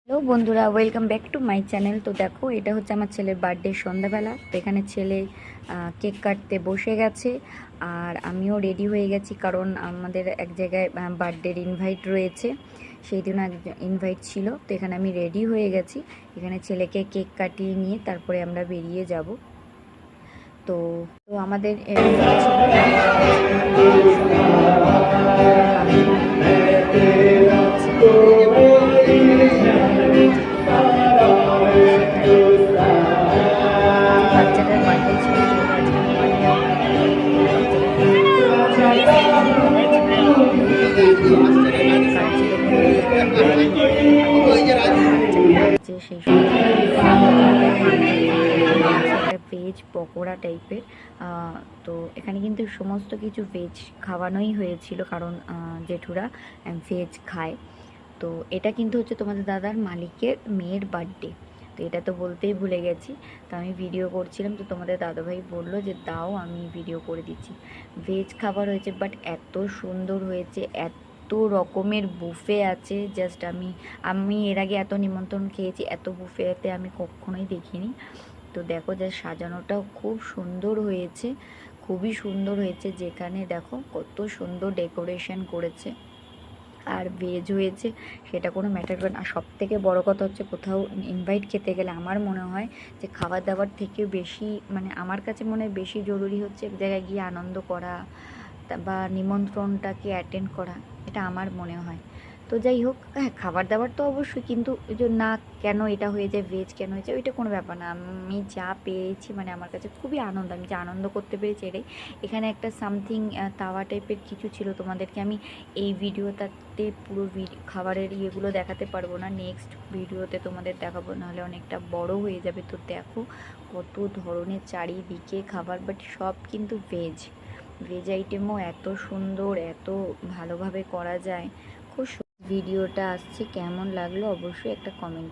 Hello বন্ধুরা, welcome back to my channel. তো দেখো, এটা হচ্ছে আমার ছেলের বার্থডে সন্ধ্যাবেলা। তো এখানে ছেলে কেক কাটতে বসে গেছে, আর আমিও রেডি হয়ে গেছি, কারণ আমাদের এক জায়গায় বার্থডের ইনভাইট রয়েছে, সেই দিন ইনভাইট ছিল। তো এখানে আমি রেডি হয়ে গেছি, এখানে ছেলেকে কেক কাটিয়ে নিয়ে তারপরে আমরা বেরিয়ে যাব। তো তো আমাদের বাচ্চাটার বার্থডে ছিল, যে সেই একটা ভেজ পকোড়া টাইপের। তো এখানে কিন্তু সমস্ত কিছু ভেজ খাওয়ানোই হয়েছিল, কারণ জেঠুরা ভেজ খায়। তো এটা কিন্তু হচ্ছে তোমাদের দাদার মালিকের মেয়ের বার্থডে। তো এটা তো বলতেই ভুলে গেছি, তো আমি ভিডিও করছিলাম, তো তোমাদের দাদাভাই বললো যে দাও, আমি ভিডিও করে দিচ্ছি। ভেজ খাবার হয়েছে, বাট এত সুন্দর হয়েছে, এত রকমের বুফে আছে, জাস্ট আমি এর আগে এত নিমন্ত্রণ খেয়েছি, এত বুফেতে আমি কখনোই দেখিনি। তো দেখো, যা সাজানোটাও খুব সুন্দর হয়েছে, খুবই সুন্দর হয়েছে। যেখানে দেখো কত সুন্দর ডেকোরেশন করেছে, আর ভেজ হয়েছে, সেটা কোনো ম্যাটার করে না। আর সব থেকে বড়ো কথা হচ্ছে, কোথাও ইনভাইট খেতে গেলে আমার মনে হয় যে খাবার দাবার থেকে বেশি, মানে আমার কাছে মনে হয় বেশি জরুরি হচ্ছে এক জায়গায় গিয়ে আনন্দ করা, বা নিমন্ত্রণটাকে অ্যাটেন্ড করা, এটা আমার মনে হয়। তো যাই হোক, হ্যাঁ, খাবার দাবার তো অবশ্যই, কিন্তু ওই যে না, কেন এটা হয়েছে, ভেজ কেন হয়েছে, ওইটা কোনো ব্যাপার না। আমি যা পেয়েছি, মানে আমার কাছে খুবই আনন্দ, আমি যা আনন্দ করতে পেরেছি এটাই। এখানে একটা সামথিং তাওয়া টাইপের কিছু ছিল, তোমাদেরকে আমি এই ভিডিওটাতে পুরো খাবারের ইয়েগুলো দেখাতে পারবো না, নেক্সট ভিডিওতে তোমাদের দেখাবো, নাহলে অনেকটা বড় হয়ে যাবে। তো দেখো কত ধরনের চারিদিকে খাবার, বাট সব কিন্তু ভেজ। ভেজ আইটেমও এত সুন্দর, এত ভালোভাবে করা যায়, খুব ভিডিওটা আসছে, কেমন লাগলো অবশ্যই একটা কমেন্ট